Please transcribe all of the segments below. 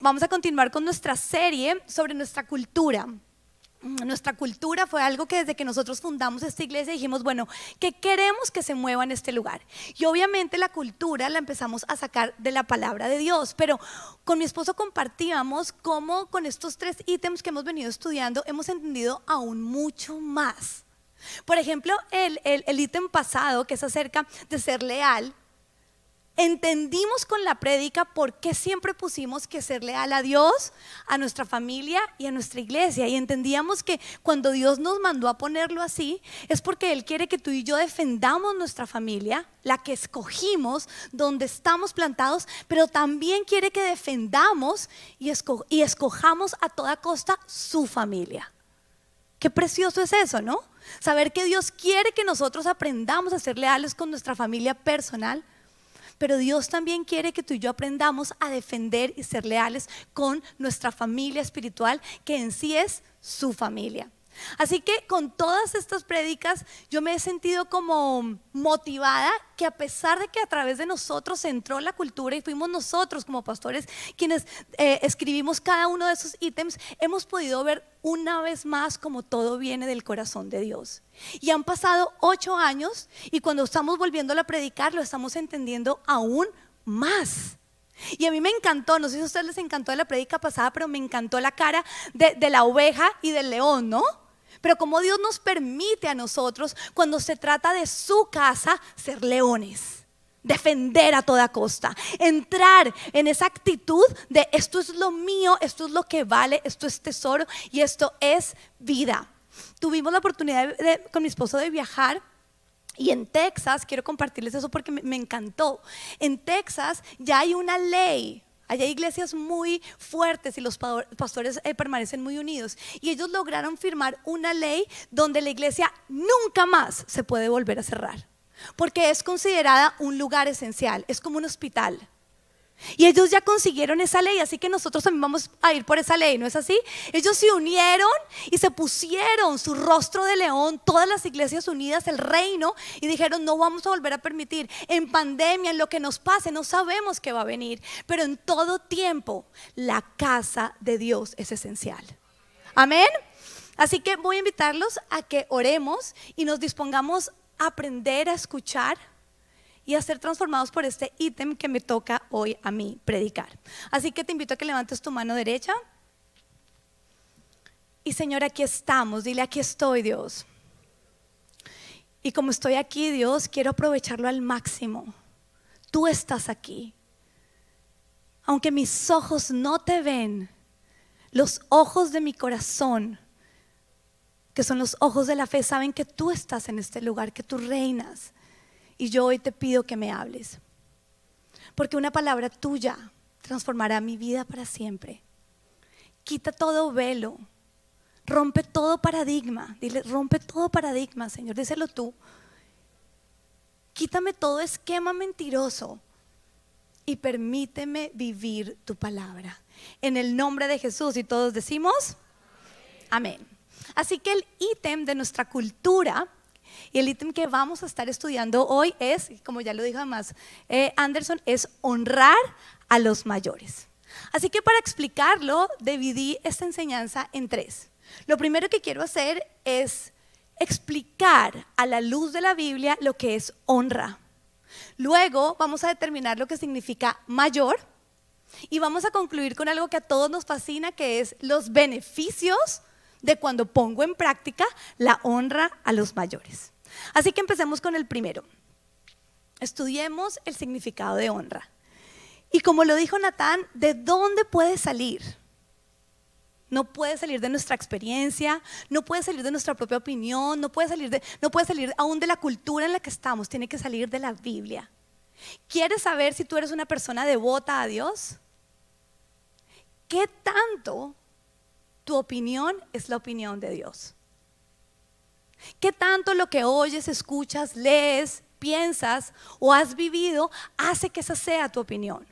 Vamos a continuar con nuestra serie sobre nuestra cultura. Nuestra cultura fue algo que desde que nosotros fundamos esta iglesia dijimos, bueno, ¿qué queremos que se mueva en este lugar? Y obviamente la cultura la empezamos a sacar de la palabra de Dios, pero con mi esposo compartíamos cómo con estos 3 ítems que hemos venido estudiando hemos entendido aún mucho más. Por ejemplo, el ítem pasado, que es acerca de ser leal, entendimos con la prédica por qué siempre pusimos que ser leal a Dios, a nuestra familia y a nuestra iglesia. Y entendíamos que cuando Dios nos mandó a ponerlo así, es porque Él quiere que tú y yo defendamos nuestra familia, la que escogimos, donde estamos plantados, pero también quiere que defendamos y escojamos a toda costa su familia. Qué precioso es eso, ¿no? Saber que Dios quiere que nosotros aprendamos a ser leales con nuestra familia personal, pero Dios también quiere que tú y yo aprendamos a defender y ser leales con nuestra familia espiritual, que en sí es su familia. Así que con todas estas prédicas yo me he sentido como motivada, que a pesar de que a través de nosotros entró la cultura y fuimos nosotros como pastores quienes escribimos cada uno de esos ítems, hemos podido ver una vez más como todo viene del corazón de Dios. Y han pasado 8 años y cuando estamos volviendo a predicar lo estamos entendiendo aún más. Y a mí me encantó, no sé si a ustedes les encantó de la prédica pasada, pero me encantó la cara de la oveja y del león, ¿no? Pero como Dios nos permite a nosotros, cuando se trata de su casa, ser leones, defender a toda costa, entrar en esa actitud de esto es lo mío, esto es lo que vale, esto es tesoro y esto es vida. Tuvimos la oportunidad con mi esposo de viajar. Y en Texas, quiero compartirles eso porque me encantó. En Texas ya hay una ley. Allá hay iglesias muy fuertes y los pastores permanecen muy unidos. Y ellos lograron firmar una ley donde la iglesia nunca más se puede volver a cerrar. Porque es considerada un lugar esencial, es como un hospital. Y ellos ya consiguieron esa ley, así que nosotros también vamos a ir por esa ley, ¿no es así? Ellos se unieron y se pusieron su rostro de león, todas las iglesias unidas, el reino, y dijeron no vamos a volver a permitir. En pandemia, en lo que nos pase, no sabemos qué va a venir, pero en todo tiempo la casa de Dios es esencial. Amén. Así que voy a invitarlos a que oremos y nos dispongamos a aprender a escuchar y a ser transformados por este ítem que me toca hoy a mí predicar. Así que te invito a que levantes tu mano derecha. Y Señor, aquí estamos, dile aquí estoy, Dios. Y como estoy aquí, Dios, quiero aprovecharlo al máximo. Tú estás aquí. Aunque mis ojos no te ven, los ojos de mi corazón, que son los ojos de la fe, saben que tú estás en este lugar, que tú reinas. Y yo hoy te pido que me hables, porque una palabra tuya transformará mi vida para siempre. Quita todo velo, rompe todo paradigma. Dile, rompe todo paradigma, Señor, díselo tú. Quítame todo esquema mentiroso y permíteme vivir tu palabra. En el nombre de Jesús, y todos decimos amén. Así que el ítem de nuestra cultura y el ítem que vamos a estar estudiando hoy es, como ya lo dijo además Anderson, es honrar a los mayores. Así que para explicarlo, dividí esta enseñanza en 3. Lo primero que quiero hacer es explicar a la luz de la Biblia lo que es honra. Luego vamos a determinar lo que significa mayor y vamos a concluir con algo que a todos nos fascina, que es los beneficios de cuando pongo en práctica la honra a los mayores. Así que empecemos con el primero. Estudiemos el significado de honra. Y como lo dijo Natán, ¿de dónde puede salir? No puede salir de nuestra experiencia, no puede salir de nuestra propia opinión, no puede salir aún de la cultura en la que estamos, tiene que salir de la Biblia. ¿Quieres saber si tú eres una persona devota a Dios? ¿Qué tanto tu opinión es la opinión de Dios? ¿Qué tanto lo que oyes, escuchas, lees, piensas o has vivido hace que esa sea tu opinión?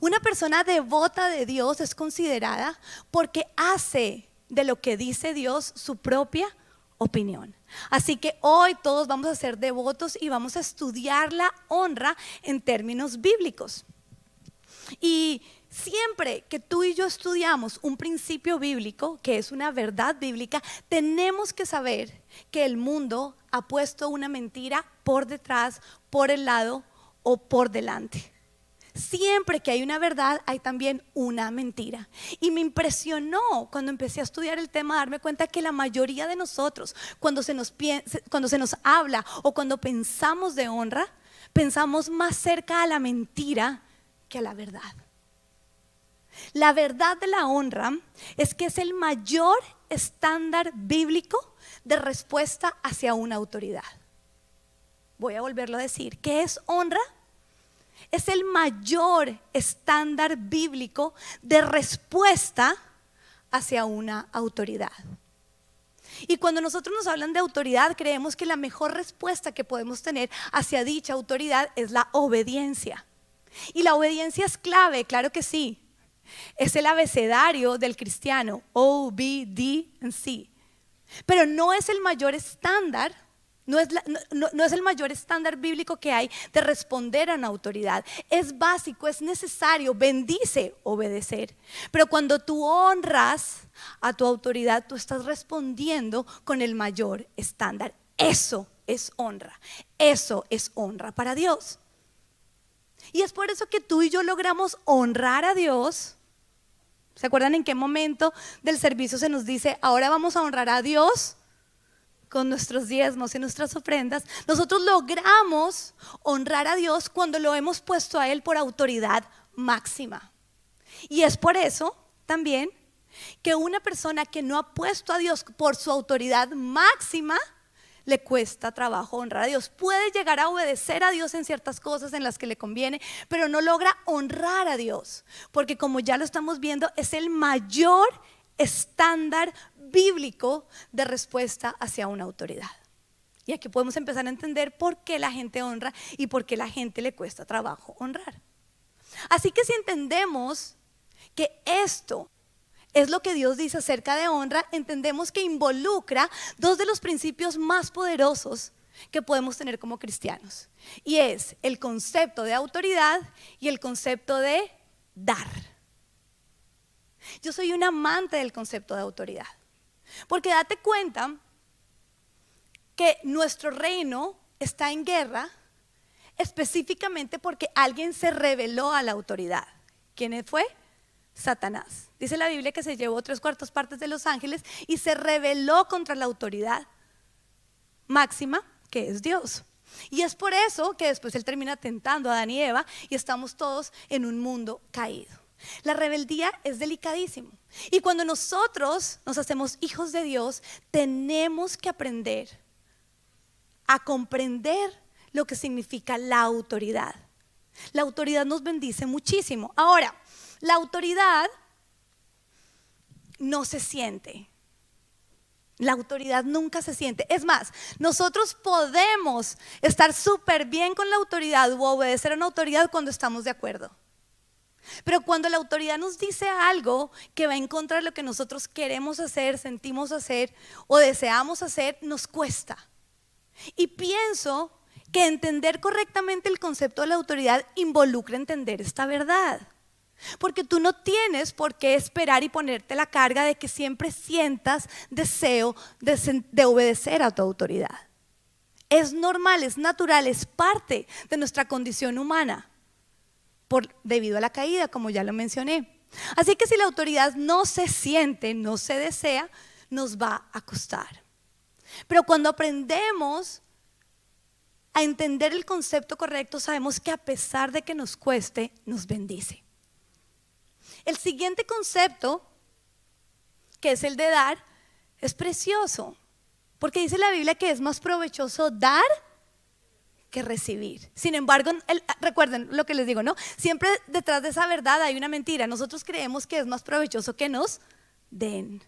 Una persona devota de Dios es considerada porque hace de lo que dice Dios su propia opinión. Así que hoy todos vamos a ser devotos y vamos a estudiar la honra en términos bíblicos. Y Siempre que tú y yo estudiamos un principio bíblico, que es una verdad bíblica, tenemos que saber que el mundo ha puesto una mentira por detrás, por el lado o por delante. Siempre que hay una verdad, hay también una mentira. Y me impresionó cuando empecé a estudiar el tema, darme cuenta que la mayoría de nosotros, cuando se nos habla o cuando pensamos de honra, pensamos más cerca a la mentira que a la verdad. La verdad de la honra es que es el mayor estándar bíblico de respuesta hacia una autoridad. Voy a volverlo a decir. ¿Qué es honra? Es el mayor estándar bíblico de respuesta hacia una autoridad. Y cuando nosotros nos hablan de autoridad, creemos que la mejor respuesta que podemos tener hacia dicha autoridad es la obediencia. Y la obediencia es clave, claro que sí. Es el abecedario del cristiano, O, B, D, and C. Pero no es el mayor estándar, no es el mayor estándar bíblico que hay de responder a una autoridad. Es básico, es necesario, bendice obedecer. Pero cuando tú honras a tu autoridad, tú estás respondiendo con el mayor estándar. Eso es honra, eso es honra para Dios. Y es por eso que tú y yo logramos honrar a Dios. ¿Se acuerdan en qué momento del servicio se nos dice, ahora vamos a honrar a Dios con nuestros diezmos y nuestras ofrendas? Nosotros logramos honrar a Dios cuando lo hemos puesto a Él por autoridad máxima. Y es por eso también que una persona que no ha puesto a Dios por su autoridad máxima, le cuesta trabajo honrar a Dios. Puede llegar a obedecer a Dios en ciertas cosas en las que le conviene, pero no logra honrar a Dios, porque como ya lo estamos viendo, es el mayor estándar bíblico de respuesta hacia una autoridad. Y aquí podemos empezar a entender por qué la gente honra y por qué la gente le cuesta trabajo honrar. Así que si entendemos que esto es lo que Dios dice acerca de honra, entendemos que involucra dos de los principios más poderosos que podemos tener como cristianos. Y es el concepto de autoridad y el concepto de dar. Yo soy un amante del concepto de autoridad. Porque date cuenta que nuestro reino está en guerra específicamente porque alguien se rebeló a la autoridad. ¿Quién fue? Satanás. Dice la Biblia que se llevó 3/4 partes de los ángeles y se rebeló contra la autoridad máxima que es Dios. Y es por eso que después él termina tentando a Adán y Eva y estamos todos en un mundo caído. La rebeldía es delicadísimo. Y cuando nosotros nos hacemos hijos de Dios, tenemos que aprender a comprender lo que significa la autoridad. La autoridad nos bendice muchísimo. Ahora, la autoridad no se siente. La autoridad nunca se siente. Es más, nosotros podemos estar súper bien con la autoridad o obedecer a una autoridad cuando estamos de acuerdo. Pero cuando la autoridad nos dice algo que va en contra de lo que nosotros queremos hacer, sentimos hacer o deseamos hacer, nos cuesta. Y pienso que entender correctamente el concepto de la autoridad involucra entender esta verdad. Porque tú no tienes por qué esperar y ponerte la carga de que siempre sientas deseo de obedecer a tu autoridad. Es normal, es natural, es parte de nuestra condición humana debido a la caída, como ya lo mencioné. Así que si la autoridad no se siente, no se desea, nos va a costar. Pero cuando aprendemos a entender el concepto correcto, sabemos que a pesar de que nos cueste, nos bendice. El siguiente concepto, que es el de dar, es precioso, porque dice la Biblia que es más provechoso dar que recibir. Sin embargo, recuerden lo que les digo, ¿no? Siempre detrás de esa verdad hay una mentira. Nosotros creemos que es más provechoso que nos den,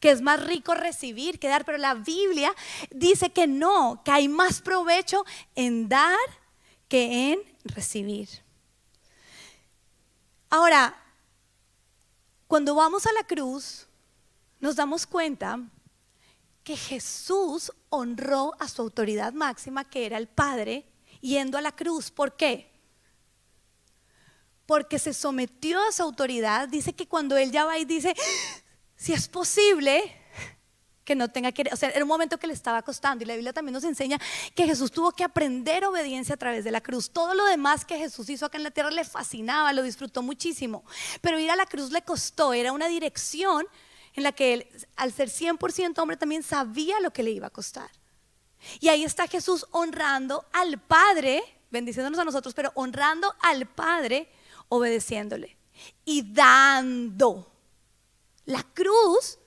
que es más rico recibir que dar, pero la Biblia dice que no, que hay más provecho en dar que en recibir. Ahora, cuando vamos a la cruz, nos damos cuenta que Jesús honró a su autoridad máxima, que era el Padre, yendo a la cruz. ¿Por qué? porque se sometió a su autoridad, dice que cuando él ya va y dice, si es posible que no tenga que, o sea, era un momento que le estaba costando, y la Biblia también nos enseña que Jesús tuvo que aprender obediencia a través de la cruz. Todo lo demás que Jesús hizo acá en la tierra le fascinaba, lo disfrutó muchísimo, pero ir a la cruz le costó. Era una dirección en la que él, al ser 100% hombre, también sabía lo que le iba a costar. Y ahí está Jesús honrando al Padre, bendiciéndonos a nosotros, pero honrando al Padre, obedeciéndole y dando. La cruz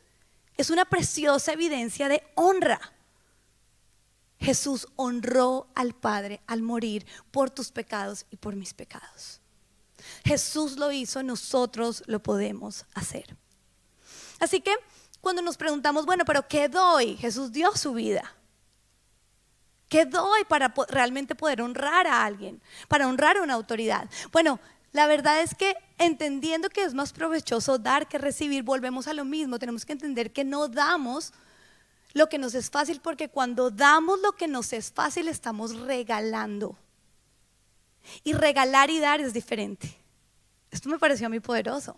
es una preciosa evidencia de honra. Jesús honró al Padre al morir por tus pecados y por mis pecados. Jesús lo hizo, nosotros lo podemos hacer. Así que cuando nos preguntamos, bueno, pero ¿qué doy? Jesús dio su vida. ¿Qué doy para realmente poder honrar a alguien? Para honrar a una autoridad. Bueno, la verdad es que entendiendo que es más provechoso dar que recibir, volvemos a lo mismo. Tenemos que entender que no damos lo que nos es fácil, porque cuando damos lo que nos es fácil estamos regalando. Y regalar y dar es diferente. Esto me pareció a mí poderoso.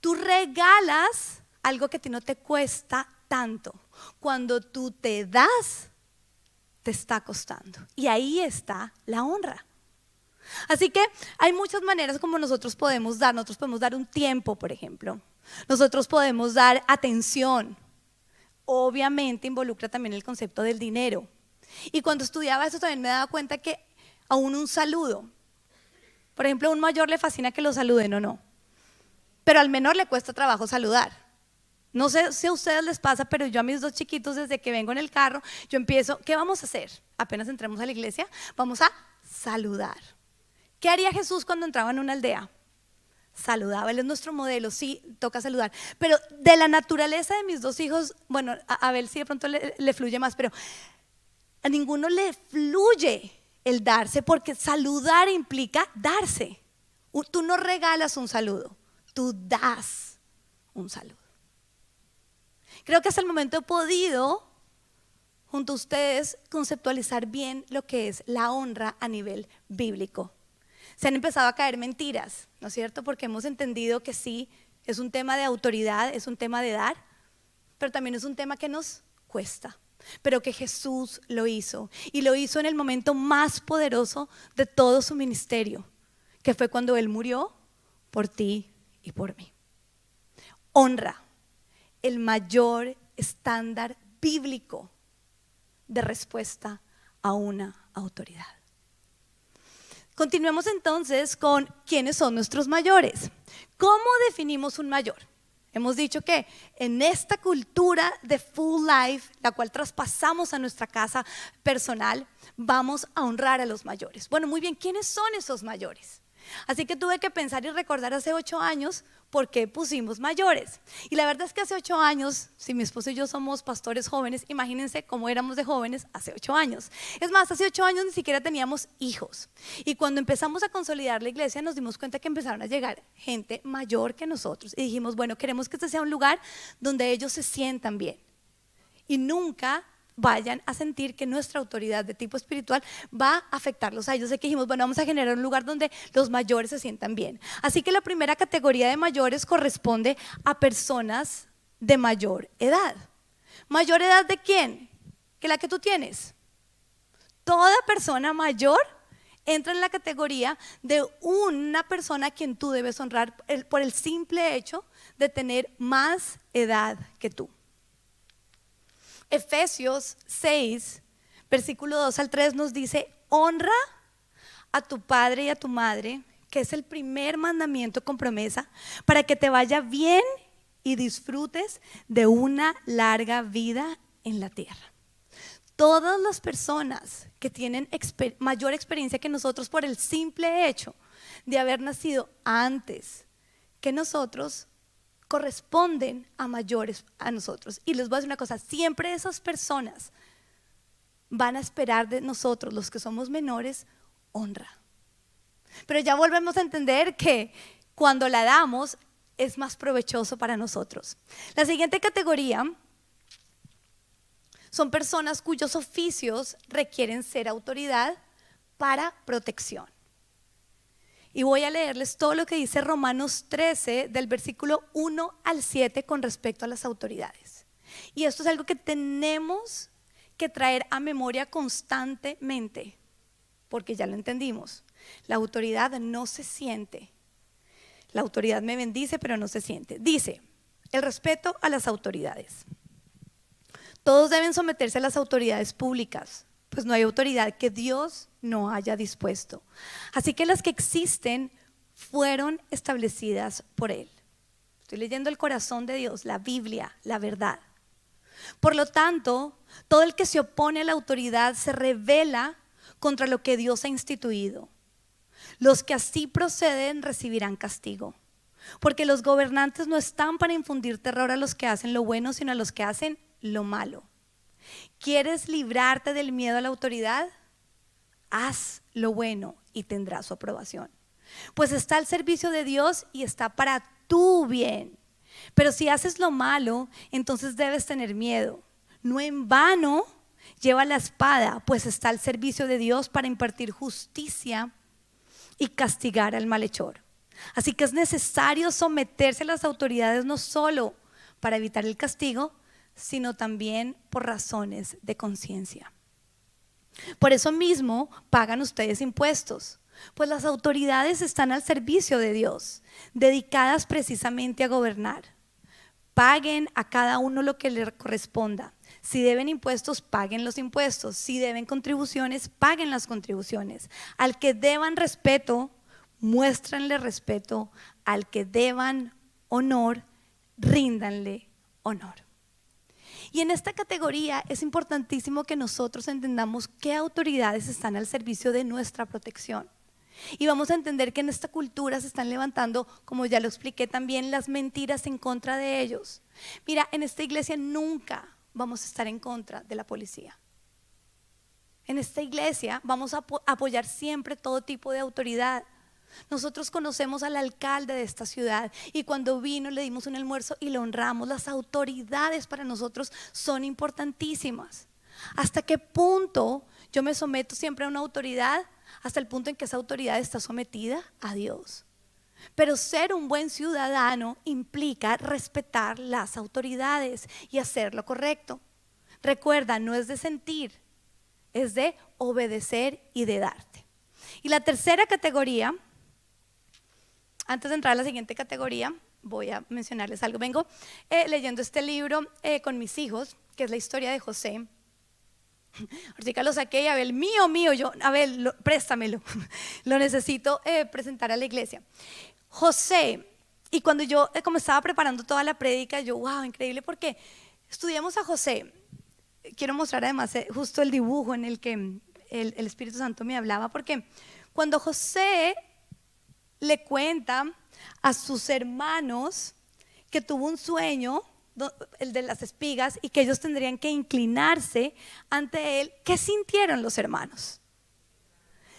Tú regalas algo que a ti no te cuesta tanto. Cuando tú te das, te está costando. Y ahí está la honra. Así que hay muchas maneras como nosotros podemos dar. Nosotros podemos dar un tiempo, por ejemplo. Nosotros podemos dar atención. Obviamente involucra también el concepto del dinero. Y cuando estudiaba eso también me daba cuenta que aún un saludo. Por ejemplo, a un mayor le fascina que lo saluden o no. Pero al menor le cuesta trabajo saludar. No sé si a ustedes les pasa, pero yo a mis dos chiquitos, desde que vengo en el carro, yo empiezo, ¿qué vamos a hacer? Apenas entremos a la iglesia, vamos a saludar. ¿Qué haría Jesús cuando entraba en una aldea? Saludaba. Él es nuestro modelo, sí, toca saludar. Pero de la naturaleza de mis dos hijos, bueno, a Abel sí de pronto le fluye más, pero a ninguno le fluye el darse, porque saludar implica darse. Tú no regalas un saludo, tú das un saludo. Creo que hasta el momento he podido, junto a ustedes, conceptualizar bien lo que es la honra a nivel bíblico. Se han empezado a caer mentiras, ¿no es cierto? Porque hemos entendido que sí, es un tema de autoridad, es un tema de dar, pero también es un tema que nos cuesta, pero que Jesús lo hizo, y lo hizo en el momento más poderoso de todo su ministerio, que fue cuando Él murió por ti y por mí. Honra, el mayor estándar bíblico de respuesta a una autoridad. Continuemos entonces con quiénes son nuestros mayores. ¿Cómo definimos un mayor? Hemos dicho que en esta cultura de full life, la cual traspasamos a nuestra casa personal, vamos a honrar a los mayores. Bueno, muy bien, ¿quiénes son esos mayores? Así que tuve que pensar y recordar hace 8 años por qué pusimos mayores. Y la verdad es que hace 8 años, si mi esposo y yo somos pastores jóvenes, imagínense cómo éramos de jóvenes hace 8 años. Es más, hace 8 años ni siquiera teníamos hijos. Y cuando empezamos a consolidar la iglesia, nos dimos cuenta que empezaron a llegar gente mayor que nosotros. Y dijimos, bueno, queremos que este sea un lugar donde ellos se sientan bien. Y nunca vayan a sentir que nuestra autoridad de tipo espiritual va a afectarlos a ellos. Así que dijimos, bueno, vamos a generar un lugar donde los mayores se sientan bien. Así que la primera categoría de mayores corresponde a personas de mayor edad. ¿Mayor edad de quién? Que la que tú tienes. Toda persona mayor entra en la categoría de una persona a quien tú debes honrar por el simple hecho de tener más edad que tú. Efesios 6, versículo 2 al 3 nos dice: honra a tu padre y a tu madre, que es el primer mandamiento con promesa, para que te vaya bien y disfrutes de una larga vida en la tierra. Todas las personas que tienen mayor experiencia que nosotros por el simple hecho de haber nacido antes que nosotros, corresponden a mayores a nosotros. Y les voy a decir una cosa, siempre esas personas van a esperar de nosotros, los que somos menores, honra. Pero ya volvemos a entender que cuando la damos es más provechoso para nosotros. La siguiente categoría son personas cuyos oficios requieren ser autoridad para protección. Y voy a leerles todo lo que dice Romanos 13 del versículo 1 al 7 con respecto a las autoridades. Y esto es algo que tenemos que traer a memoria constantemente, porque ya lo entendimos. La autoridad no se siente. La autoridad me bendice, pero no se siente. Dice, el respeto a las autoridades. Todos deben someterse a las autoridades públicas, pues no hay autoridad que Dios no haya dispuesto. Así que las que existen fueron establecidas por Él. Estoy leyendo el corazón de Dios, la Biblia, la verdad. Por lo tanto, todo el que se opone a la autoridad se rebela contra lo que Dios ha instituido. Los que así proceden recibirán castigo, porque los gobernantes no están para infundir terror a los que hacen lo bueno, sino a los que hacen lo malo. ¿Quieres librarte del miedo a la autoridad? Haz lo bueno y tendrás su aprobación, pues está al servicio de Dios y está para tu bien. Pero si haces lo malo, entonces debes tener miedo. No en vano lleva la espada, pues está al servicio de Dios para impartir justicia y castigar al malhechor. Así que es necesario someterse a las autoridades, no solo para evitar el castigo, sino también por razones de conciencia. Por eso mismo pagan ustedes impuestos, pues las autoridades están al servicio de Dios, dedicadas precisamente a gobernar. Paguen a cada uno lo que le corresponda. Si deben impuestos, paguen los impuestos. Si deben contribuciones, paguen las contribuciones. Al que deban respeto, muéstranle respeto. Al que deban honor, ríndanle honor. Y en esta categoría es importantísimo que nosotros entendamos qué autoridades están al servicio de nuestra protección. Y vamos a entender que en esta cultura se están levantando, como ya lo expliqué también, las mentiras en contra de ellos. Mira, en esta iglesia nunca vamos a estar en contra de la policía. En esta iglesia vamos a apoyar siempre todo tipo de autoridad. Nosotros conocemos al alcalde de esta ciudad y cuando vino le dimos un almuerzo y lo honramos. Las autoridades para nosotros son importantísimas. ¿Hasta qué punto yo me someto siempre a una autoridad? Hasta el punto en que esa autoridad está sometida a Dios. Pero ser un buen ciudadano implica respetar las autoridades y hacer lo correcto. Recuerda, no es de sentir, es de obedecer y de darte. Y la tercera categoría, antes de entrar a la siguiente categoría, voy a mencionarles algo. Vengo leyendo este libro con mis hijos, que es la historia de José. Ahorita lo saqué y Abel, mío, yo, Abel, préstamelo, lo necesito presentar a la iglesia. José, y cuando yo como estaba preparando toda la prédica, yo, wow, increíble, porque estudiamos a José. Quiero mostrar además justo el dibujo en el que el Espíritu Santo me hablaba, porque cuando José le cuenta a sus hermanos que tuvo un sueño, el de las espigas, y que ellos tendrían que inclinarse ante él, ¿qué sintieron los hermanos?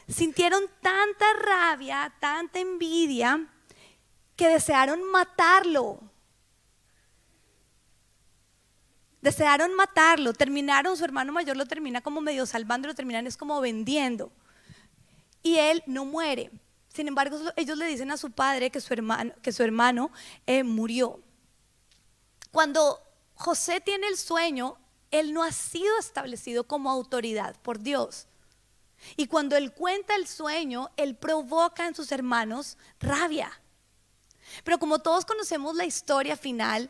Sintieron tanta rabia, tanta envidia, que desearon matarlo. Desearon matarlo. Terminaron, su hermano mayor lo termina como medio salvando, lo terminan es como vendiendo. Y él no muere. Sin embargo, ellos le dicen a su padre que su hermano murió. Cuando José tiene el sueño, él no ha sido establecido como autoridad por Dios. Y cuando él cuenta el sueño, él provoca en sus hermanos rabia. Pero como todos conocemos la historia final,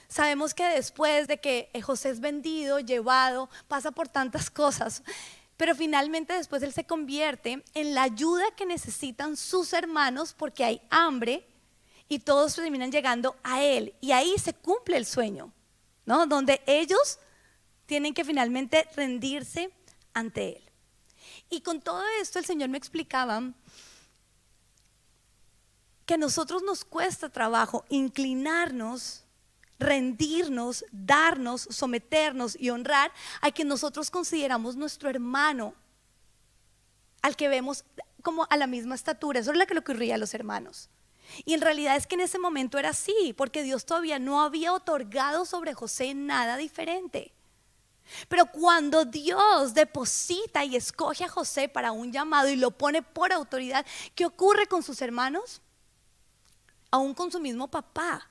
sabemos que después de que José es vendido, llevado, pasa por tantas cosas, pero finalmente después él se convierte en la ayuda que necesitan sus hermanos porque hay hambre. Y todos terminan llegando a él y ahí se cumple el sueño, ¿no? Donde ellos tienen que finalmente rendirse ante él. Y con todo esto el Señor me explicaba que a nosotros nos cuesta trabajo inclinarnos, rendirnos, darnos, someternos y honrar a quien nosotros consideramos nuestro hermano, al que vemos como a la misma estatura. Eso es lo que le ocurría a los hermanos. Y en realidad es que en ese momento era así, porque Dios todavía no había otorgado sobre José nada diferente. Pero cuando Dios deposita y escoge a José para un llamado y lo pone por autoridad, ¿qué ocurre con sus hermanos? Aún con su mismo papá,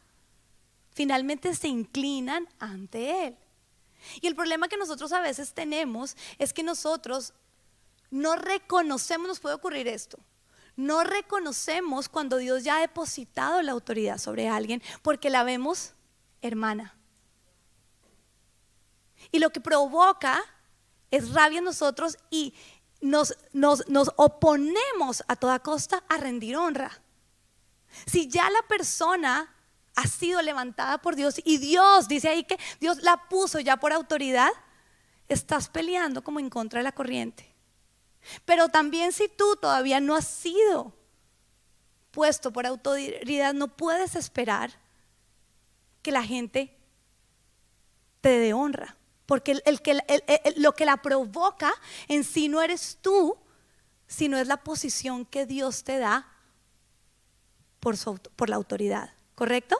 finalmente se inclinan ante él. Y el problema que nosotros a veces tenemos es que nosotros no reconocemos, nos puede ocurrir esto, no reconocemos cuando Dios ya ha depositado la autoridad sobre alguien porque la vemos hermana. Y lo que provoca es rabia en nosotros y nos oponemos a toda costa a rendir honra. Si ya la persona ha sido levantada por Dios y Dios dice ahí que Dios la puso ya por autoridad, estás peleando como en contra de la corriente. Pero también si tú todavía no has sido puesto por autoridad, no puedes esperar que la gente te dé honra. Porque lo que la provoca en sí no eres tú, sino es la posición que Dios te da por la autoridad, ¿correcto?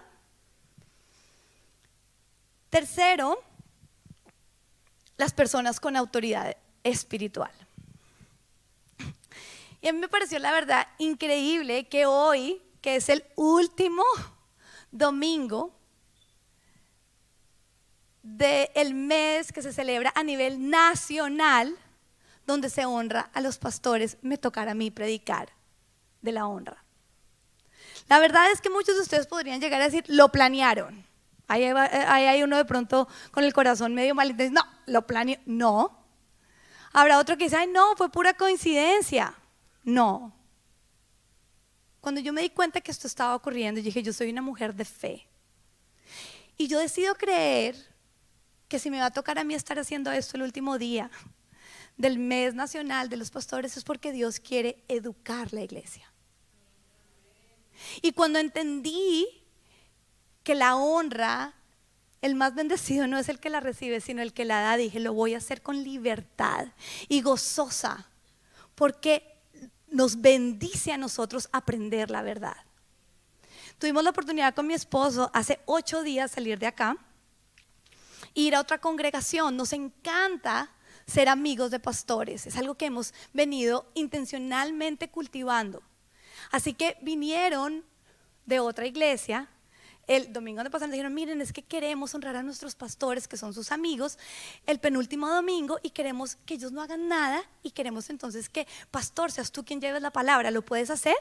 Tercero, las personas con autoridad espiritual. Y a mí me pareció la verdad increíble que hoy, que es el último domingo del mes que se celebra a nivel nacional, donde se honra a los pastores, me tocará a mí predicar de la honra. La verdad es que muchos de ustedes podrían llegar a decir, lo planearon. Ahí hay uno de pronto con el corazón medio mal, entonces, no, lo planeó. No. Habrá otro que dice, ay no, fue pura coincidencia. No. Cuando yo me di cuenta que esto estaba ocurriendo, yo dije, yo soy una mujer de fe. Y yo decido creer que si me va a tocar a mí estar haciendo esto el último día del mes nacional de los pastores, es porque Dios quiere educar la iglesia. Y cuando entendí que la honra, el más bendecido no es el que la recibe, sino el que la da, dije, lo voy a hacer con libertad y gozosa, porque nos bendice a nosotros aprender la verdad. Tuvimos la oportunidad con mi esposo hace 8 días salir de acá, ir a otra congregación. Nos encanta ser amigos de pastores, es algo que hemos venido intencionalmente cultivando. Así que vinieron de otra iglesia el domingo de pasado, dijeron, miren, es que queremos honrar a nuestros pastores que son sus amigos el penúltimo domingo y queremos que ellos no hagan nada y queremos entonces que, pastor, seas tú quien lleves la palabra. ¿Lo puedes hacer?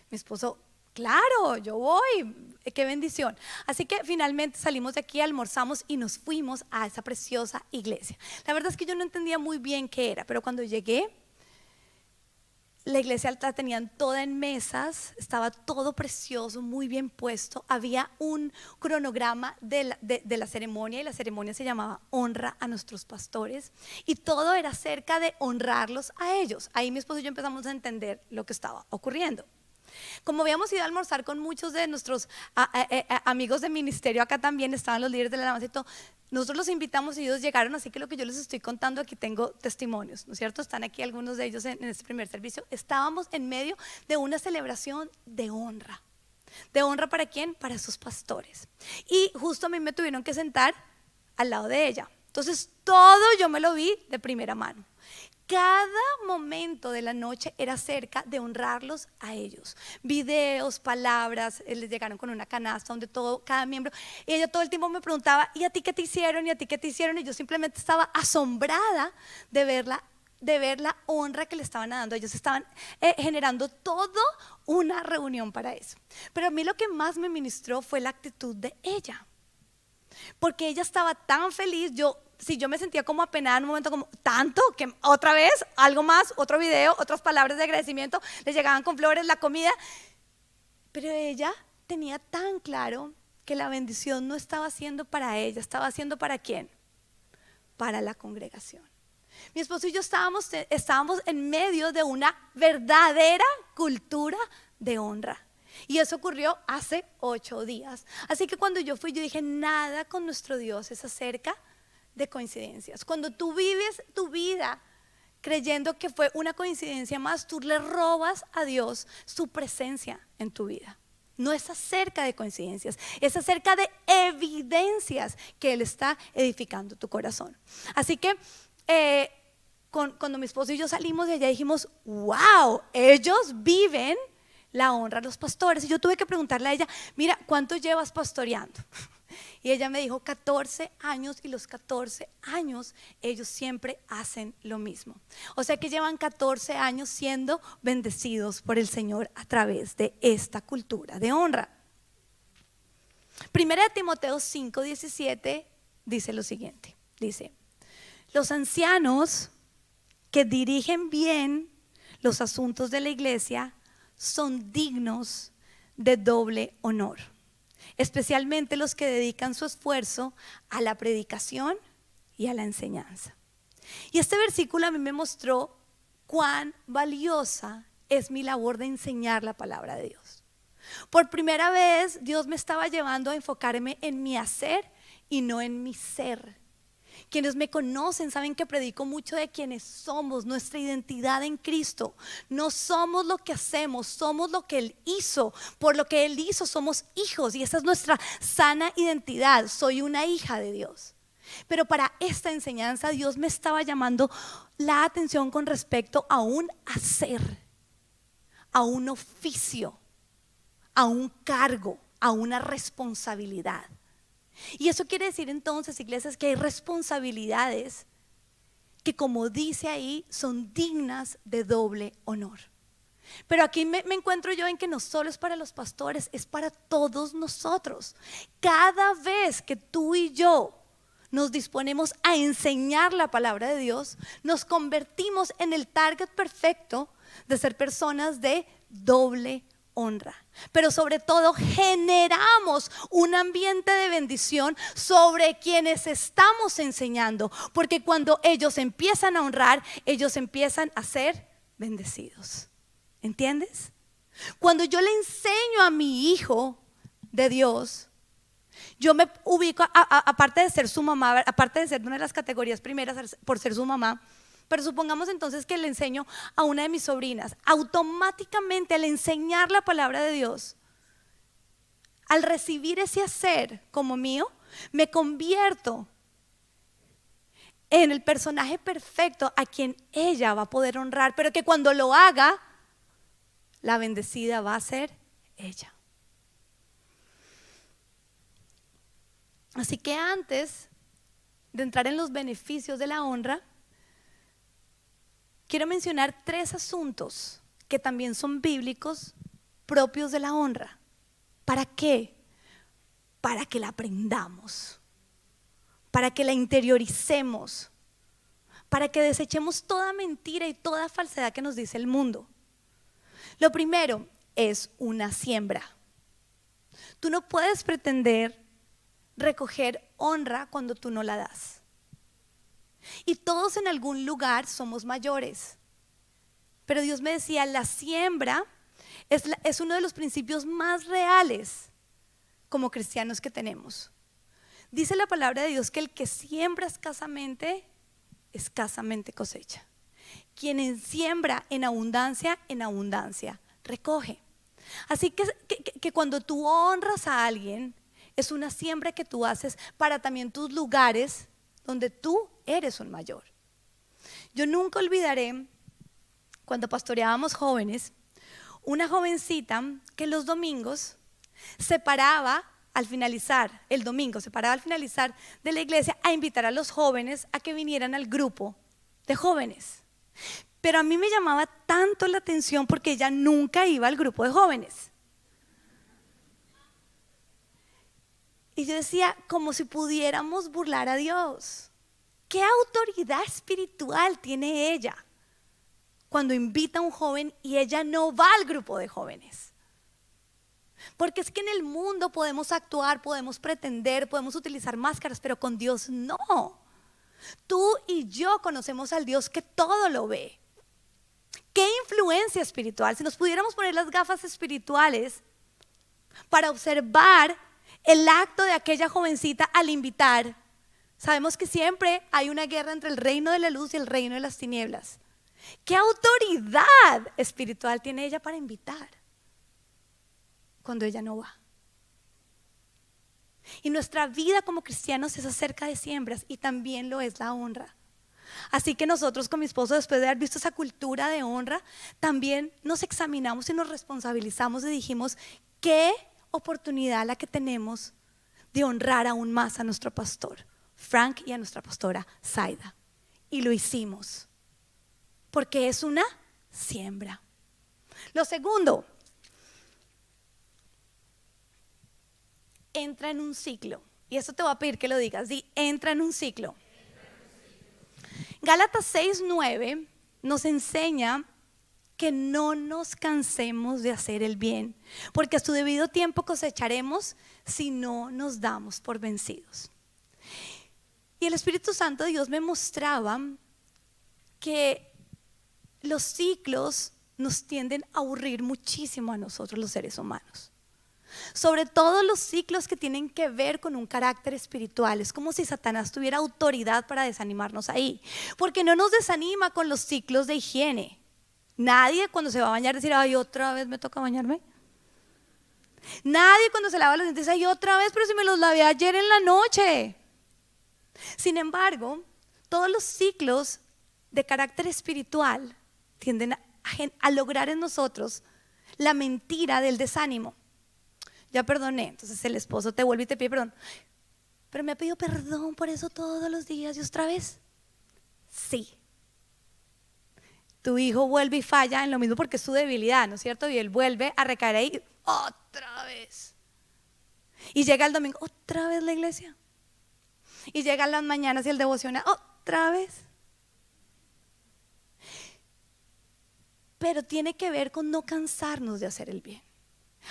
Mi esposo, claro, yo voy, qué bendición. Así que finalmente salimos de aquí, almorzamos y nos fuimos a esa preciosa iglesia. La verdad es que yo no entendía muy bien qué era, pero cuando llegué, la iglesia la tenían toda en mesas, estaba todo precioso, muy bien puesto. Había un cronograma de la ceremonia, y la ceremonia se llamaba Honra a nuestros pastores, y todo era acerca de honrarlos a ellos. Ahí mi esposo y yo empezamos a entender lo que estaba ocurriendo. Como habíamos ido a almorzar con muchos de nuestros amigos de ministerio, acá también estaban los líderes de la alabanza y todo, nosotros los invitamos y ellos llegaron, así que lo que yo les estoy contando aquí tengo testimonios, ¿no es cierto? Están aquí algunos de ellos en este primer servicio. Estábamos en medio de una celebración de honra. ¿De honra para quién? Para sus pastores. Y justo a mí me tuvieron que sentar al lado de ella. Entonces todo yo me lo vi de primera mano. Cada momento de la noche era acerca de honrarlos a ellos. Videos, palabras, les llegaron con una canasta donde cada miembro, y ella todo el tiempo me preguntaba, ¿y a ti qué te hicieron? ¿Y a ti qué te hicieron? Y yo simplemente estaba asombrada de ver la honra que le estaban dando. Ellos estaban generando toda una reunión para eso. Pero a mí lo que más me ministró fue la actitud de ella, porque ella estaba tan feliz. Si yo me sentía como apenada en un momento, como tanto que otra vez, algo más, otro video, otras palabras de agradecimiento, les llegaban con flores, la comida, pero ella tenía tan claro que la bendición no estaba siendo para ella, estaba siendo para ¿quién? Para la congregación. Mi esposo y yo estábamos en medio de una verdadera cultura de honra. Y eso ocurrió hace 8 días. Así que cuando yo fui, yo dije, nada con nuestro Dios es acerca de coincidencias. Cuando tú vives tu vida creyendo que fue una coincidencia más, tú le robas a Dios su presencia en tu vida. No es acerca de coincidencias, es acerca de evidencias que Él está edificando tu corazón. Así que cuando mi esposo y yo salimos de allá dijimos, wow, ellos viven la honra a los pastores. Y yo tuve que preguntarle a ella, mira, ¿cuánto llevas pastoreando? Y ella me dijo 14 años, y los 14 años ellos siempre hacen lo mismo. O sea que llevan 14 años siendo bendecidos por el Señor a través de esta cultura de honra. Primera de Timoteo 5:17 dice lo siguiente, dice: los ancianos que dirigen bien los asuntos de la iglesia son dignos de doble honor, especialmente los que dedican su esfuerzo a la predicación y a la enseñanza. Y este versículo a mí me mostró cuán valiosa es mi labor de enseñar la palabra de Dios. Por primera vez Dios me estaba llevando a enfocarme en mi hacer y no en mi ser. Quienes me conocen saben que predico mucho de quienes somos, nuestra identidad en Cristo. No somos lo que hacemos, somos lo que Él hizo. Por lo que Él hizo somos hijos, y esa es nuestra sana identidad. Soy una hija de Dios. Pero para esta enseñanza Dios me estaba llamando la atención con respecto a un hacer, a un oficio, a un cargo, a una responsabilidad. Y eso quiere decir entonces, iglesias, que hay responsabilidades que, como dice ahí, son dignas de doble honor. Pero aquí me encuentro yo en que no solo es para los pastores, es para todos nosotros. Cada vez que tú y yo nos disponemos a enseñar la palabra de Dios, nos convertimos en el target perfecto de ser personas de doble honra. Pero sobre todo generamos un ambiente de bendición sobre quienes estamos enseñando, porque cuando ellos empiezan a honrar, ellos empiezan a ser bendecidos. ¿Entiendes? Cuando yo le enseño a mi hijo de Dios, yo me ubico, aparte de ser su mamá, aparte de ser una de las categorías primeras por ser su mamá. Pero supongamos entonces que le enseño a una de mis sobrinas. Automáticamente, al enseñar la palabra de Dios, al recibir ese hacer como mío, me convierto en el personaje perfecto a quien ella va a poder honrar, pero que cuando lo haga, la bendecida va a ser ella. Así que antes de entrar en los beneficios de la honra, quiero mencionar 3 asuntos que también son bíblicos, propios de la honra. ¿Para qué? Para que la aprendamos, para que la interioricemos, para que desechemos toda mentira y toda falsedad que nos dice el mundo. Lo primero es una siembra. Tú no puedes pretender recoger honra cuando tú no la das. Y todos en algún lugar somos mayores. Pero Dios me decía, la siembra es uno de los principios más reales como cristianos que tenemos. Dice la palabra de Dios que el que siembra escasamente cosecha. Quien siembra en abundancia recoge. Así que cuando tú honras a alguien, es una siembra que tú haces para también tus lugares donde tú eres un mayor. Yo nunca olvidaré cuando pastoreábamos jóvenes, una jovencita que los domingos se paraba al finalizar de la iglesia a invitar a los jóvenes a que vinieran al grupo de jóvenes. Pero a mí me llamaba tanto la atención porque ella nunca iba al grupo de jóvenes. Y yo decía, como si pudiéramos burlar a Dios. ¿Qué autoridad espiritual tiene ella cuando invita a un joven y ella no va al grupo de jóvenes? Porque es que en el mundo podemos actuar, podemos pretender, podemos utilizar máscaras, pero con Dios no. Tú y yo conocemos al Dios que todo lo ve. ¿Qué influencia espiritual? Si nos pudiéramos poner las gafas espirituales para observar el acto de aquella jovencita al invitar, sabemos que siempre hay una guerra entre el reino de la luz y el reino de las tinieblas. ¿Qué autoridad espiritual tiene ella para invitar? cuando ella no va. Y nuestra vida como cristianos es acerca de siembras y también lo es la honra. Así que nosotros con mi esposo, después de haber visto esa cultura de honra, también nos examinamos y nos responsabilizamos y dijimos, qué oportunidad la que tenemos de honrar aún más a nuestro pastor Frank y a nuestra pastora Zaida. Y lo hicimos porque es una siembra. Lo segundo, entra en un ciclo. Y eso te voy a pedir que lo digas. Di, entra en un ciclo. Gálatas 6:9 nos enseña que no nos cansemos de hacer el bien, porque a su debido tiempo cosecharemos si no nos damos por vencidos. Y el Espíritu Santo de Dios me mostraba que los ciclos nos tienden a aburrir muchísimo a nosotros los seres humanos. Sobre todo los ciclos que tienen que ver con un carácter espiritual. Es como si Satanás tuviera autoridad para desanimarnos ahí, porque no nos desanima con los ciclos de higiene. Nadie cuando se va a bañar decir, ay, otra vez me toca bañarme. Nadie cuando se lava los dientes, ay, otra vez, pero si me los lavé ayer en la noche. Sin embargo, todos los ciclos de carácter espiritual tienden a lograr en nosotros la mentira del desánimo. Ya perdoné, entonces el esposo te vuelve y te pide perdón, pero me ha pedido perdón por eso todos los días y otra vez. Sí. Tu hijo vuelve y falla en lo mismo porque es su debilidad, ¿no es cierto? Y él vuelve a recaer ahí otra vez. Y llega el domingo, otra vez la iglesia. Y llega las mañanas y el devocional, otra vez. Pero tiene que ver con no cansarnos de hacer el bien.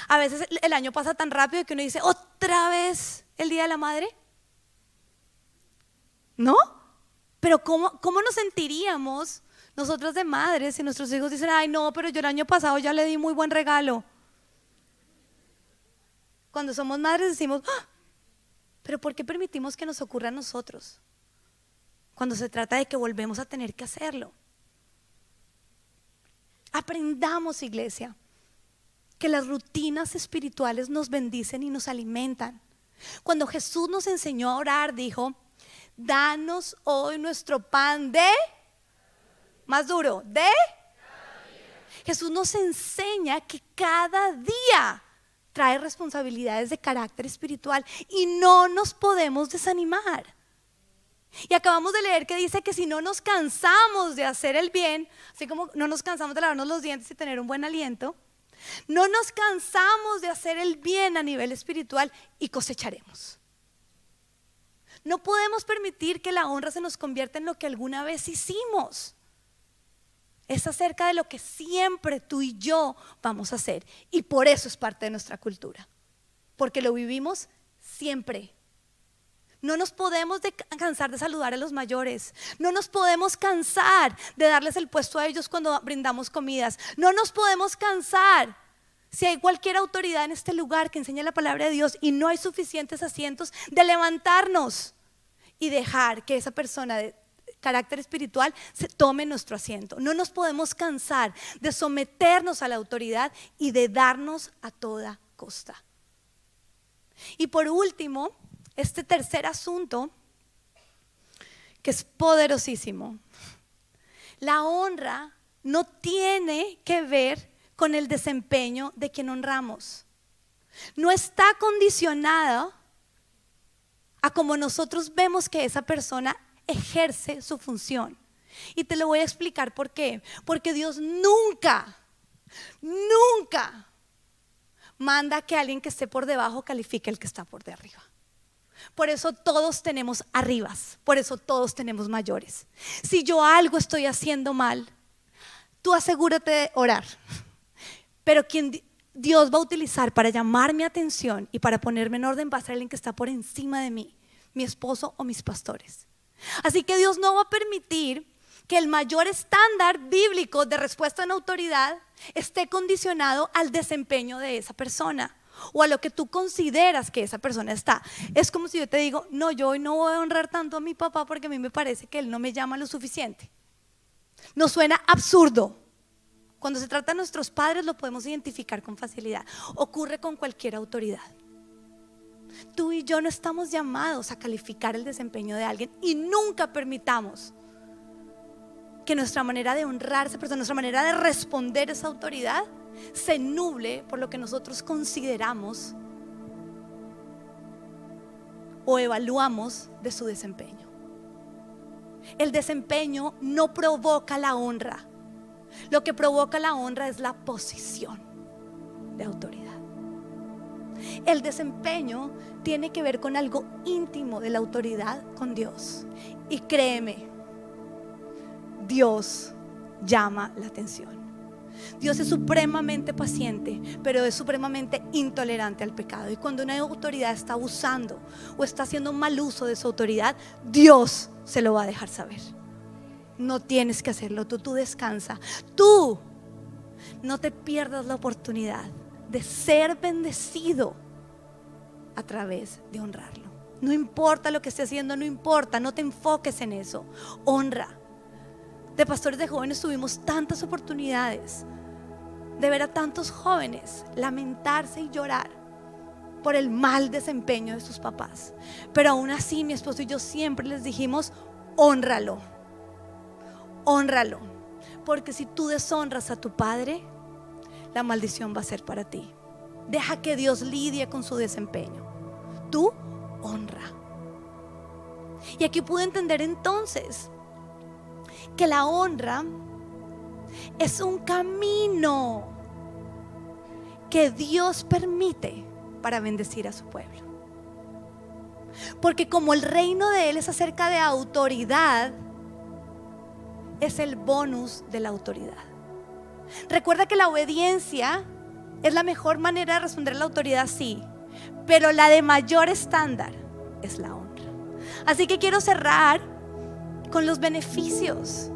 A veces el año pasa tan rápido que uno dice, otra vez el Día de la Madre. ¿No? Pero ¿cómo nos sentiríamos nosotros de madres si nuestros hijos dicen, ay no, pero yo el año pasado ya le di muy buen regalo? Cuando somos madres decimos, pero ¿por qué permitimos que nos ocurra a nosotros? Cuando se trata de que volvemos a tener que hacerlo. Aprendamos, iglesia, que las rutinas espirituales nos bendicen y nos alimentan. Cuando Jesús nos enseñó a orar, dijo, danos hoy nuestro pan de, más duro, de. Jesús nos enseña que cada día trae responsabilidades de carácter espiritual y no nos podemos desanimar. Y acabamos de leer que dice que si no nos cansamos de hacer el bien, así como no nos cansamos de lavarnos los dientes y tener un buen aliento, no nos cansamos de hacer el bien a nivel espiritual y cosecharemos. No podemos permitir que la honra se nos convierta en lo que alguna vez hicimos. Es acerca de lo que siempre tú y yo vamos a hacer. Y por eso es parte de nuestra cultura. Porque lo vivimos siempre. No nos podemos cansar de saludar a los mayores. No nos podemos cansar de darles el puesto a ellos cuando brindamos comidas. No nos podemos cansar. Si hay cualquier autoridad en este lugar que enseña la palabra de Dios y no hay suficientes asientos, de levantarnos y dejar que esa persona de carácter espiritual se tome nuestro asiento. No nos podemos cansar de someternos a la autoridad y de darnos a toda costa. Y por último, este tercer asunto, que es poderosísimo. La honra no tiene que ver con el desempeño de quien honramos. No está condicionada a cómo nosotros vemos que esa persona ejerce su función. Y te lo voy a explicar por qué. Porque Dios nunca manda que alguien que esté por debajo califique al que está por de arriba. Por eso todos tenemos arribas, por eso todos tenemos mayores. Si yo algo estoy haciendo mal, tú asegúrate de orar. Pero quien Dios va a utilizar para llamar mi atención y para ponerme en orden va a ser alguien que está por encima de mí, mi esposo o mis pastores. Así que Dios no va a permitir que el mayor estándar bíblico de respuesta en autoridad esté condicionado al desempeño de esa persona o a lo que tú consideras que esa persona está. Es como si yo te digo, no, yo hoy no voy a honrar tanto a mi papá porque a mí me parece que él no me llama lo suficiente. ¿No suena absurdo Cuando se trata de nuestros padres lo podemos identificar con facilidad. Ocurre con cualquier autoridad. Tú y yo no estamos llamados a calificar el desempeño de alguien y nunca permitamos que nuestra manera de honrar a esa persona, nuestra manera de responder a esa autoridad se nuble por lo que nosotros consideramos o evaluamos de su desempeño. El desempeño no provoca la honra. Lo que provoca la honra es la posición de autoridad. El desempeño tiene que ver con algo íntimo de la autoridad con Dios. Y créeme, Dios llama la atención. Dios es supremamente paciente, pero es supremamente intolerante al pecado. Y cuando una autoridad está abusando o está haciendo mal uso de su autoridad, Dios se lo va a dejar saber. No tienes que hacerlo, tú descansa. Tú no te pierdas la oportunidad de ser bendecido a través de honrarlo. No importa lo que esté haciendo, no importa, no te enfoques en eso. Honra. De pastores de jóvenes tuvimos tantas oportunidades de ver a tantos jóvenes lamentarse y llorar por el mal desempeño de sus papás. Pero aún así mi esposo y yo siempre les dijimos: hónralo, hónralo, porque si tú deshonras a tu padre, la maldición va a ser para ti. Deja que Dios lidie con su desempeño. Tú honra. Y aquí pude entender entonces que la honra es un camino que Dios permite para bendecir a su pueblo. Porque como el reino de Él es acerca de autoridad, es el bonus de la autoridad. Recuerda que la obediencia es la mejor manera de responder a la autoridad, sí, pero la de mayor estándar es la honra. Así que quiero cerrar con los beneficios,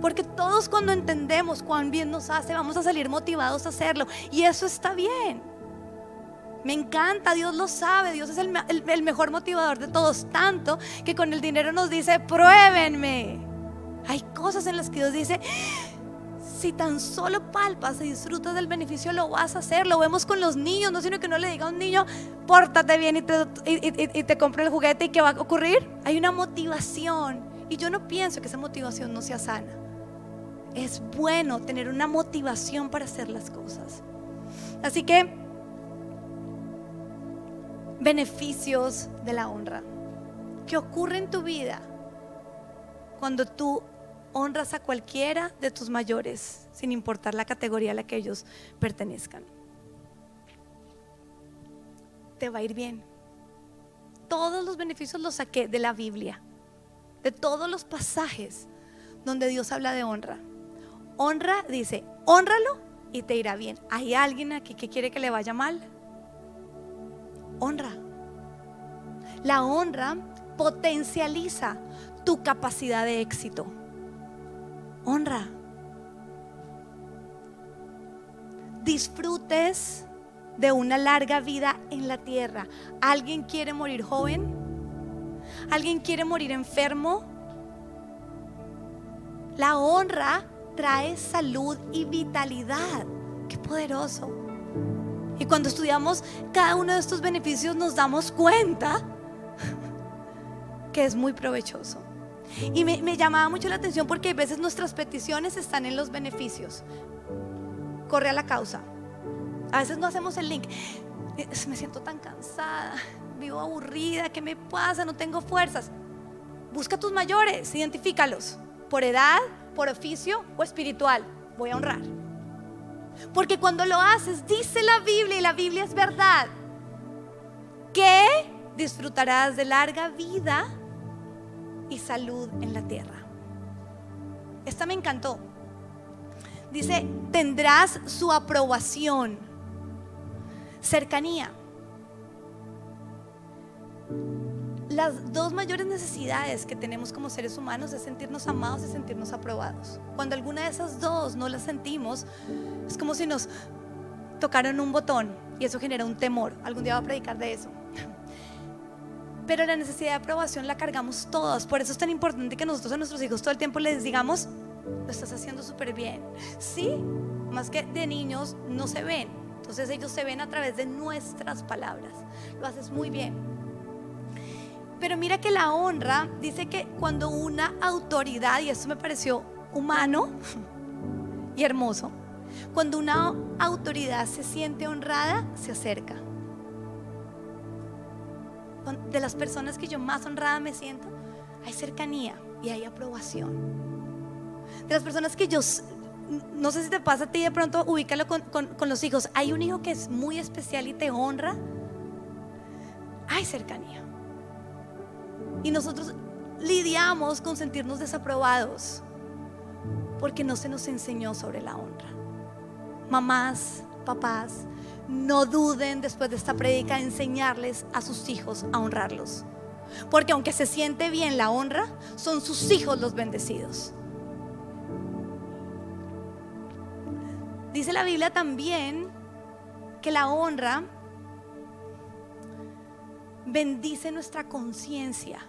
porque todos cuando entendemos cuán bien nos hace, vamos a salir motivados a hacerlo, y eso está bien. Me encanta, Dios lo sabe, Dios es el mejor motivador de todos, tanto que con el dinero nos dice: pruébenme. Hay cosas en las que Dios dice: si tan solo palpas y disfrutas del beneficio, lo vas a hacer. Lo vemos con los niños, no sino que no le diga a un niño: pórtate bien y te compre el juguete. ¿Y qué va a ocurrir? Hay una motivación, y yo no pienso que esa motivación no sea sana. Es bueno tener una motivación para hacer las cosas. Así que beneficios de la honra. ¿Qué ocurre en tu vida cuando tú honras a cualquiera de tus mayores, sin importar la categoría a la que ellos pertenezcan? Te va a ir bien. Todos los beneficios los saqué de la Biblia, de todos los pasajes donde Dios habla de honra. Honra, dice: hónralo y te irá bien. ¿Hay alguien aquí que quiere que le vaya mal? Honra. La honra potencializa tu capacidad de éxito. Honra. Disfrutes de una larga vida en la tierra. ¿Alguien quiere morir joven? ¿Alguien quiere morir enfermo? La honra trae salud y vitalidad. ¡Qué poderoso! Y cuando estudiamos cada uno de estos beneficios nos damos cuenta que es muy provechoso. Y me llamaba mucho la atención porque a veces nuestras peticiones están en los beneficios. Corre a la causa. A veces no hacemos el link. Me siento tan cansada, vivo aburrida, ¿qué me pasa? No tengo fuerzas. Busca a tus mayores, identifícalos por edad, por oficio o espiritual. Voy a honrar. Porque cuando lo haces, dice la Biblia, y la Biblia es verdad, que disfrutarás de larga vida y salud en la tierra. Esta me encantó. Dice: tendrás su aprobación, cercanía. Las dos mayores necesidades que tenemos como seres humanos es sentirnos amados y sentirnos aprobados. Cuando alguna de esas dos no las sentimos, es como si nos tocaran un botón, y eso genera un temor. Algún día voy a predicar de eso. Pero la necesidad de aprobación la cargamos todos. Por eso es tan importante que nosotros a nuestros hijos todo el tiempo les digamos: lo estás haciendo súper bien. Sí, más que de niños no se ven, entonces ellos se ven a través de nuestras palabras. Lo haces muy bien. Pero mira que la honra dice que cuando una autoridad, y esto me pareció humano y hermoso, cuando una autoridad se siente honrada, se acerca. De las personas que yo más honrada me siento, hay cercanía y hay aprobación. De las personas que yo, no sé si te pasa a ti, de pronto ubícalo con los hijos. Hay un hijo que es muy especial y te honra, hay cercanía. Y nosotros lidiamos con sentirnos desaprobados porque no se nos enseñó sobre la honra. Mamás, papás, no duden después de esta prédica de enseñarles a sus hijos a honrarlos, porque aunque se siente bien la honra, son sus hijos los bendecidos. Dice la Biblia también que la honra bendice nuestra conciencia.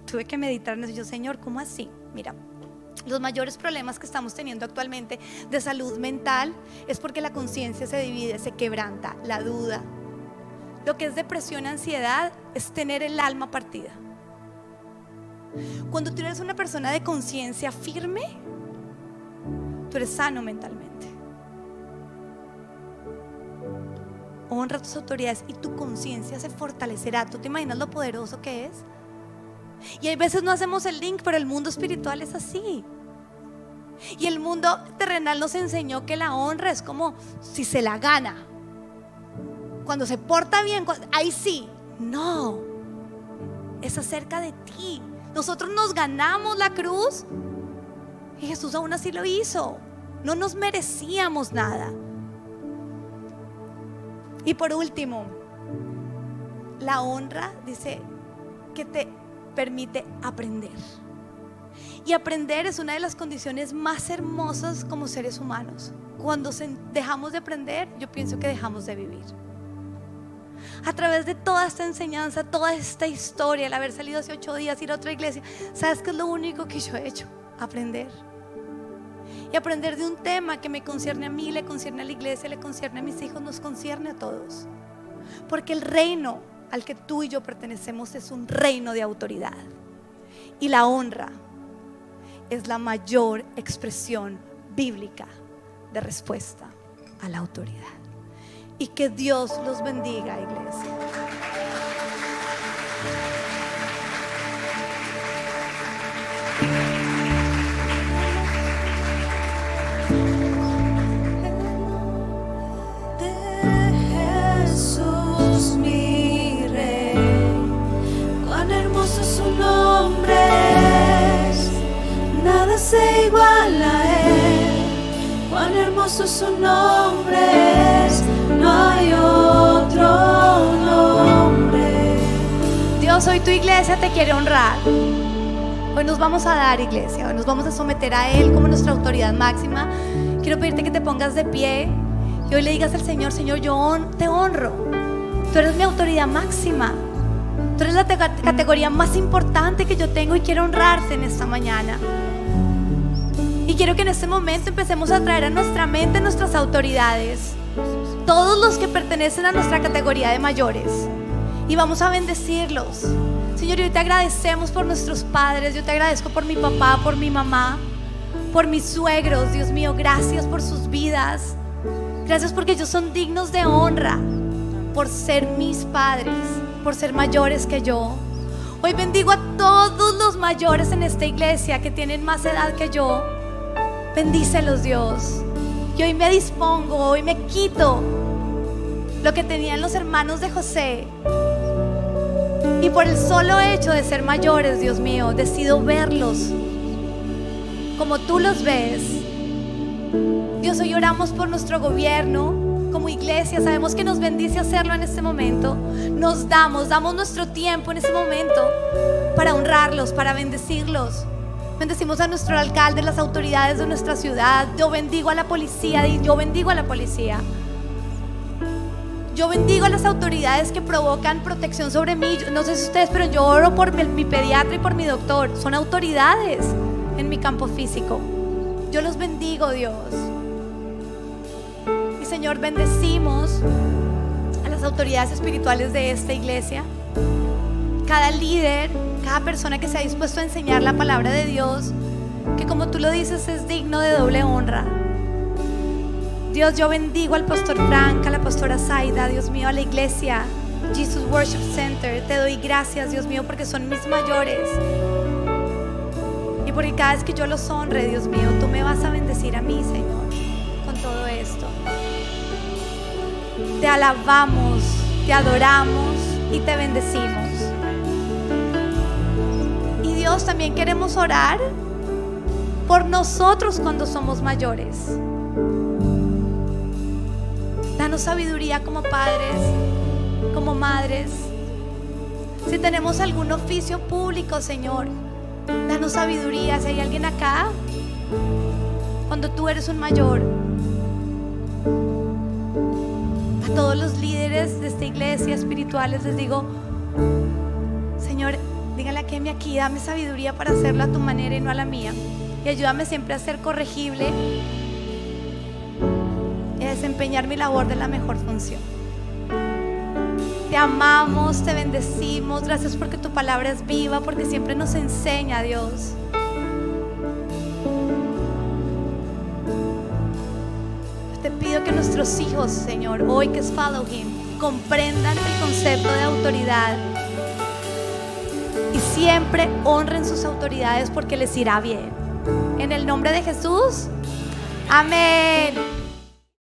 Tuve que meditar en eso. Yo, Señor, ¿cómo así? Mira, los mayores problemas que estamos teniendo actualmente de salud mental es porque la conciencia se divide, se quebranta, la duda. Lo que es depresión, ansiedad, es tener el alma partida. Cuando tú eres una persona de conciencia firme, tú eres sano mentalmente. Honra tus autoridades y tu conciencia se fortalecerá. ¿Tú te imaginas lo poderoso que es? Y hay veces no hacemos el link, pero el mundo espiritual es así. Y el mundo terrenal nos enseñó que la honra es como si se la gana. Cuando se porta bien, ahí sí. No, es acerca de ti. Nosotros nos ganamos la cruz y Jesús aún así lo hizo. No nos merecíamos nada. Y por último, la honra dice que te permite aprender. Y aprender es una de las condiciones más hermosas como seres humanos. Cuando dejamos de aprender, yo pienso que dejamos de vivir. A través de toda esta enseñanza, toda esta historia, el haber salido hace 8 días, ir a otra iglesia, ¿sabes qué es lo único que yo he hecho? Aprender. Y aprender de un tema que me concierne a mí, le concierne a la iglesia, le concierne a mis hijos, nos concierne a todos. Porque el reino al que tú y yo pertenecemos es un reino de autoridad. Y la honra es la mayor expresión bíblica de respuesta a la autoridad. Y que Dios los bendiga, iglesia. Jesús, mi Rey, cuán hermoso su nombre es, nada se iguala a él. Cuán hermoso su nombre es, no hay otro nombre. Dios, hoy tu iglesia te quiere honrar. Hoy nos vamos a dar, iglesia, hoy nos vamos a someter a Él como nuestra autoridad máxima. Quiero pedirte que te pongas de pie y hoy le digas al Señor: Señor, yo te honro. Tú eres mi autoridad máxima. Tú eres la categoría más importante que yo tengo y quiero honrarte en esta mañana. Y quiero que en este momento empecemos a traer a nuestra mente nuestras autoridades, todos los que pertenecen a nuestra categoría de mayores, y vamos a bendecirlos. Señor, hoy te agradecemos por nuestros padres. Yo te agradezco por mi papá, por mi mamá, por mis suegros. Dios mío, gracias por sus vidas. Gracias porque ellos son dignos de honra, por ser mis padres, por ser mayores que yo. Hoy bendigo a todos los mayores en esta iglesia que tienen más edad que yo. Bendícelos, Dios. Y hoy me dispongo, hoy me quito lo que tenían los hermanos de José. Y por el solo hecho de ser mayores, Dios mío, decido verlos como tú los ves. Dios, hoy oramos por nuestro gobierno. Como iglesia sabemos que nos bendice hacerlo en este momento. Nos damos nuestro tiempo en este momento para honrarlos, para bendecirlos. Bendecimos a nuestro alcalde, las autoridades de nuestra ciudad. Yo bendigo a la policía. Yo bendigo a la policía. Yo bendigo a las autoridades que provocan protección sobre mí. No sé si ustedes, pero yo oro por mi pediatra y por mi doctor. Son autoridades. en mi campo físico. Yo los bendigo, Dios. Y Señor, bendecimos a las autoridades espirituales de esta iglesia, cada líder, cada persona que se ha dispuesto a enseñar la palabra de Dios, que como tú lo dices es digno de doble honra. Dios, yo bendigo al pastor Frank, a la pastora Zaida, Dios mío, a la iglesia Jesus Worship Center. Te doy gracias, Dios mío, porque son mis mayores, y porque cada vez que yo los honre, Dios mío, tú me vas a bendecir a mí, Señor, con todo esto. Te alabamos, te adoramos y te bendecimos. Y Dios, también queremos orar por nosotros cuando somos mayores. Danos sabiduría como padres, como madres. Si tenemos algún oficio público, Señor, danos sabiduría. Si hay alguien acá, cuando tú eres un mayor, a todos los líderes de esta iglesia espirituales les digo, Señor, dígale a Kemi aquí, dame sabiduría para hacerlo a tu manera y no a la mía, y ayúdame siempre a ser corregible y a desempeñar mi labor de la mejor función. Te amamos, te bendecimos. Gracias porque tu palabra es viva, porque siempre nos enseña, Dios. Te pido que nuestros hijos, Señor, hoy que es Follow Him, comprendan el concepto de autoridad y siempre honren sus autoridades, porque les irá bien. En el nombre de Jesús, amén.